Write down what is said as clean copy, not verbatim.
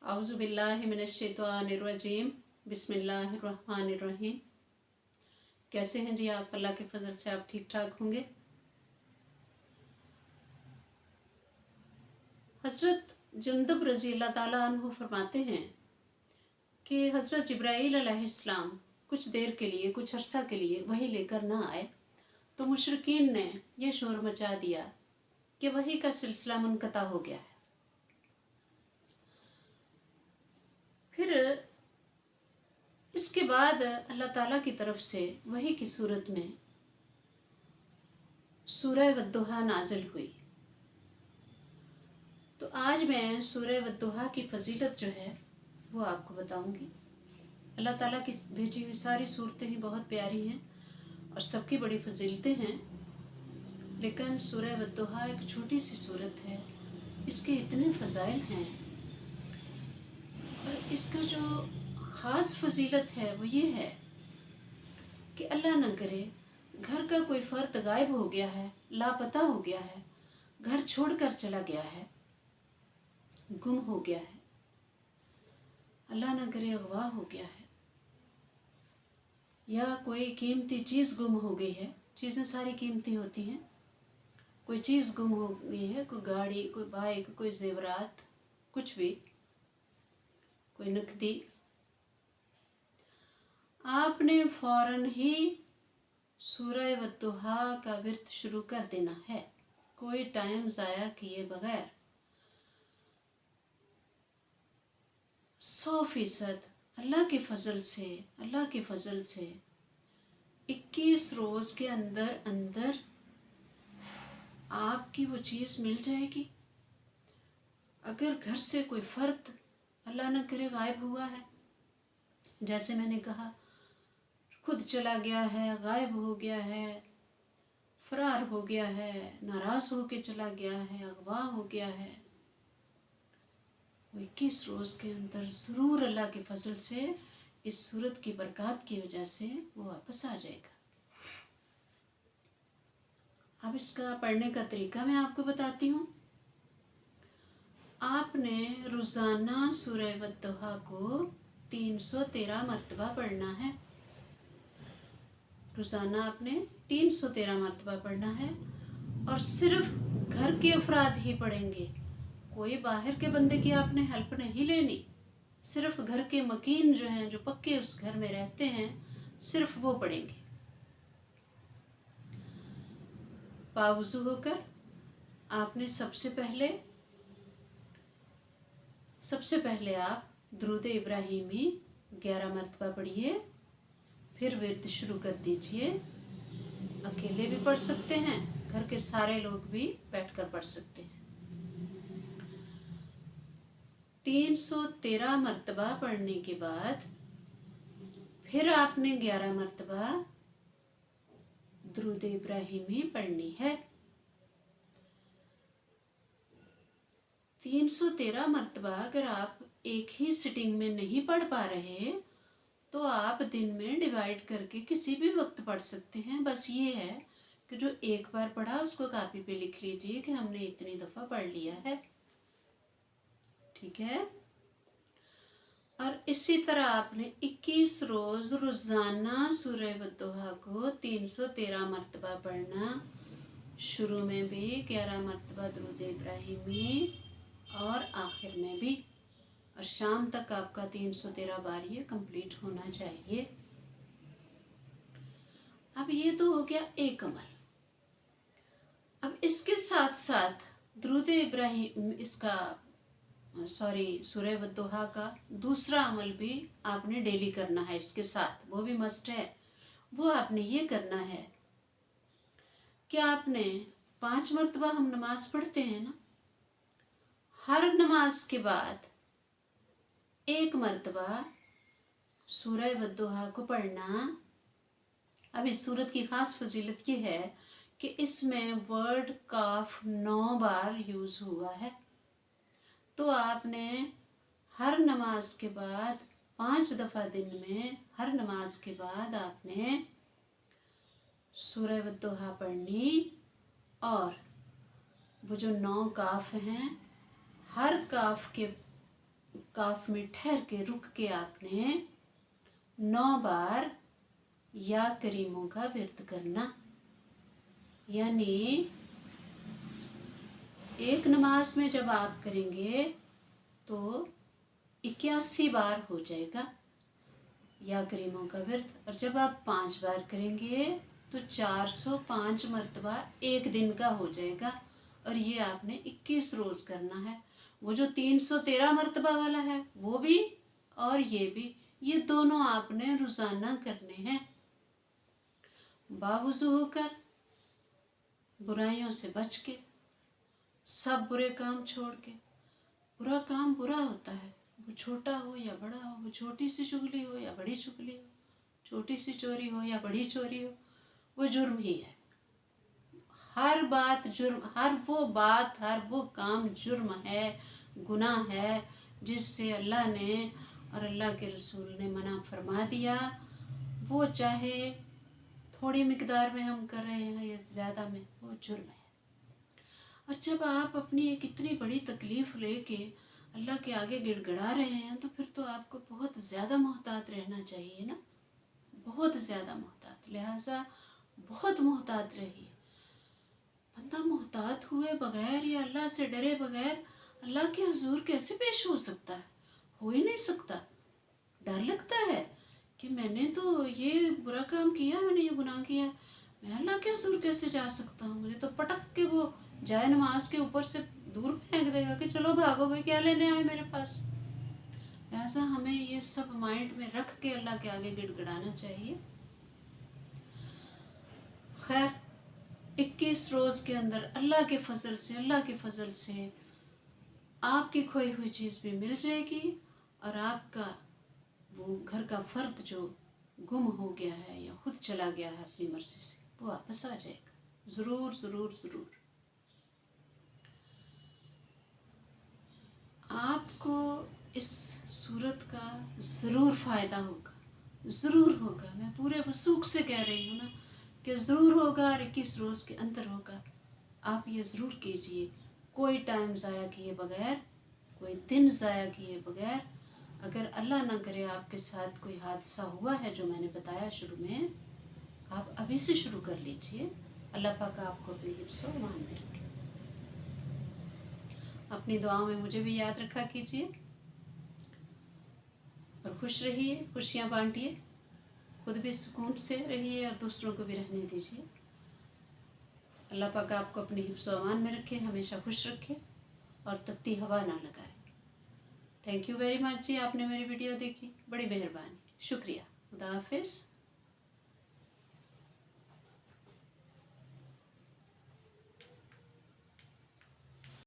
औज़ुबिल्लाहिमिनश्शैतानिर्रजीम बिस्मिल्लाहिर्रहमानिर्रहीम। कैसे हैं जी आप? अल्लाह के फजल से आप ठीक ठाक होंगे। हज़रत जुंदब रज़ी अल्लाह ताला अन्हु फरमाते हैं कि हज़रत जिब्राईल अलैहिस्सलाम कुछ देर के लिए, कुछ अरसा के लिए वही लेकर ना आए तो मुशरिकीन ने यह शोर मचा दिया कि वही का सिलसिला मुनक़ता हो गया है। फिर इसके बाद अल्लाह ताला की तरफ से वही की सूरत में सूरह वद्दुहा नाजिल हुई। तो आज मैं सूरह वद्दुहा की फजीलत जो है वो आपको बताऊंगी। अल्लाह ताला की भेजी हुई सारी सूरतें ही बहुत प्यारी हैं और सबकी बड़ी फजीलतें हैं, लेकिन सूरह वद्दुहा एक छोटी सी सूरत है, इसके इतने फ़ज़ाइल हैं। और इसका जो ख़ास फजीलत है वो ये है कि अल्लाह न करे घर का कोई फ़र्द गायब हो गया है, लापता हो गया है, घर छोड़कर चला गया है, गुम हो गया है, अल्लाह न करे अगवा हो गया है, या कोई कीमती चीज़ गुम हो गई है। चीज़ें सारी कीमती होती हैं। कोई चीज़ गुम हो गई है, कोई गाड़ी, कोई बाइक, कोई जेवरात, कुछ भी, कोई नकदी, आपने फौरन ही सूरह वद्दुहा का विर्द शुरू कर देना है, कोई टाइम ज़ाया किए बगैर। 100% अल्लाह के फजल से 21 रोज़ के अंदर अंदर आपकी वो चीज़ मिल जाएगी। अगर घर से कोई फ़र्द अल्लाह न करे गायब हुआ है, जैसे मैंने कहा, खुद चला गया है, गायब हो गया है, फरार हो गया है, नाराज़ हो के चला गया है, अगवा हो गया है, 21 रोज़ के अंदर ज़रूर अल्लाह के फजल से इस सूरत की बरकत की वजह से वो वापस आ जाएगा। अब इसका पढ़ने का तरीका मैं आपको बताती हूँ। आपने रोज़ाना सूरह वद्दुहा को 313 मरतबा पढ़ना है। रोज़ाना आपने 313 मरतबा पढ़ना है और सिर्फ घर के अफराद ही पढ़ेंगे। कोई बाहर के बंदे की आपने हेल्प नहीं लेनी। सिर्फ घर के मकीन जो हैं, जो पक्के उस घर में रहते हैं, सिर्फ वो पढ़ेंगे। पावुज़ू होकर आपने सबसे पहले आप दुरूद इब्राहिमी 11 मरतबा पढ़िए, फिर विर्द शुरू कर दीजिए। अकेले भी पढ़ सकते हैं, घर के सारे लोग भी बैठकर पढ़ सकते हैं। 313 मरतबा पढ़ने के बाद फिर आपने 11 मरतबा दुरूद इब्राहिमी पढ़नी है। 313 मरतबा अगर आप एक ही सिटिंग में नहीं पढ़ पा रहे तो आप दिन में डिवाइड करके किसी भी वक्त पढ़ सकते हैं। बस ये है कि जो एक बार पढ़ा उसको कापी पे लिख लीजिए कि हमने इतनी दफ़ा पढ़ लिया है, ठीक है। और इसी तरह आपने 21 रोज़ रोज़ाना सूरह वद्दुहा को 313 मरतबा पढ़ना। शुरू में भी 11 मरतबा दुरूद इब्राहिमी और आखिर में भी, और शाम तक आपका 313 बार ये कंप्लीट होना चाहिए। अब ये तो हो गया एक अमल। अब इसके साथ साथ दुरूद इब्राहिम सूरह वद्दुहा का दूसरा अमल भी आपने डेली करना है इसके साथ, वो भी मस्ट है। वो आपने ये करना है कि आपने 5 मरतबा हम नमाज पढ़ते हैं ना, हर नमाज के बाद 1 मरतबा सूरह वद्दुहा को पढ़ना। अब इस सूरत की ख़ास फजीलत ये है कि इसमें वर्ड काफ 9 बार यूज़ हुआ है। तो आपने हर नमाज के बाद 5 दफ़ा दिन में, हर नमाज के बाद आपने सूरह वद्दुहा पढ़नी और वो जो 9 काफ हैं, हर काफ काफ में ठहर के रुक के आपने 9 बार या करीमों का व्रत करना। यानी एक नमाज में जब आप करेंगे तो 81 बार हो जाएगा या करीमों का व्रत, और जब आप 5 बार करेंगे तो 405 मरतबा एक दिन का हो जाएगा। और ये आपने 21 रोज करना है। वो जो 313 मरतबा वाला है वो भी और ये भी, ये दोनों आपने रोजाना करने हैं। बावुज़ू होकर, बुराइयों से बच के, सब बुरे काम छोड़ के। बुरा काम बुरा होता है, वो छोटा हो या बड़ा हो, वो छोटी सी चुगली हो या बड़ी चुगली हो, छोटी सी चोरी हो या बड़ी चोरी हो, वो जुर्म ही है। हर बात जुर्म, हर वो काम जुर्म है, गुनाह है, जिससे अल्लाह ने और अल्लाह के रसूल ने मना फरमा दिया। वो चाहे थोड़ी मिकदार में हम कर रहे हैं या ज़्यादा में, वो जुर्म है। और जब आप अपनी एक इतनी बड़ी तकलीफ़ लेके अल्लाह के आगे गिड़गिड़ा रहे हैं तो फिर तो आपको बहुत ज़्यादा मोहतात रहना चाहिए ना, बहुत ज़्यादा मोहतात। लिहाजा बहुत मोहतात रहिए। बंदा मोहतात हुए बगैर या अल्लाह से डरे बगैर अल्लाह के हुजूर कैसे पेश हो सकता है? हो ही नहीं सकता। डर लगता है कि मैंने तो ये बुरा काम किया, मैंने ये गुनाह किया, मैं अल्लाह के हुजूर कैसे जा सकता हूँ? मुझे तो पटक के वो जाए नमाज के ऊपर से दूर फेंक देगा कि चलो भागो भाई, क्या लेने आए मेरे पास। लिहाजा हमें ये सब माइंड में रख के अल्लाह के आगे गिड़गिड़ाना चाहिए। खैर 21 रोज के अंदर अल्लाह के फजल से आपकी खोई हुई चीज़ भी मिल जाएगी और आपका वो घर का फर्द जो गुम हो गया है या खुद चला गया है अपनी मर्जी से, वो वापस आ जाएगा। ज़रूर ज़रूर ज़रूर आपको इस सूरत का ज़रूर फ़ायदा होगा, ज़रूर होगा। मैं पूरे वसूख से कह रही हूँ ना कि ज़रूर होगा और 21 रोज़ के अंदर होगा। आप ये ज़रूर कीजिए, कोई टाइम ज़ाया किए बगैर, कोई दिन ज़ाया किए बगैर। अगर अल्लाह ना करे आपके साथ कोई हादसा हुआ है जो मैंने बताया शुरू में, आप अभी से शुरू कर लीजिए। अल्लाह पाक आपको अपनी हिफ्ज़ व अमान में रखे। अपनी दुआओं में मुझे भी याद रखा कीजिए और खुश रहिए, खुशियाँ बांटिए, खुद भी सुकून से रहिए और दूसरों को भी रहने दीजिए। अल्लाह पाक आपको अपनी हिफ्ज़ व अमान में रखे, हमेशा खुश रखे और तत्ती हवा ना लगाए। थैंक यू वेरी मच जी, आपने मेरी वीडियो देखी, बड़ी मेहरबानी, शुक्रिया। खुदा हाफिज़।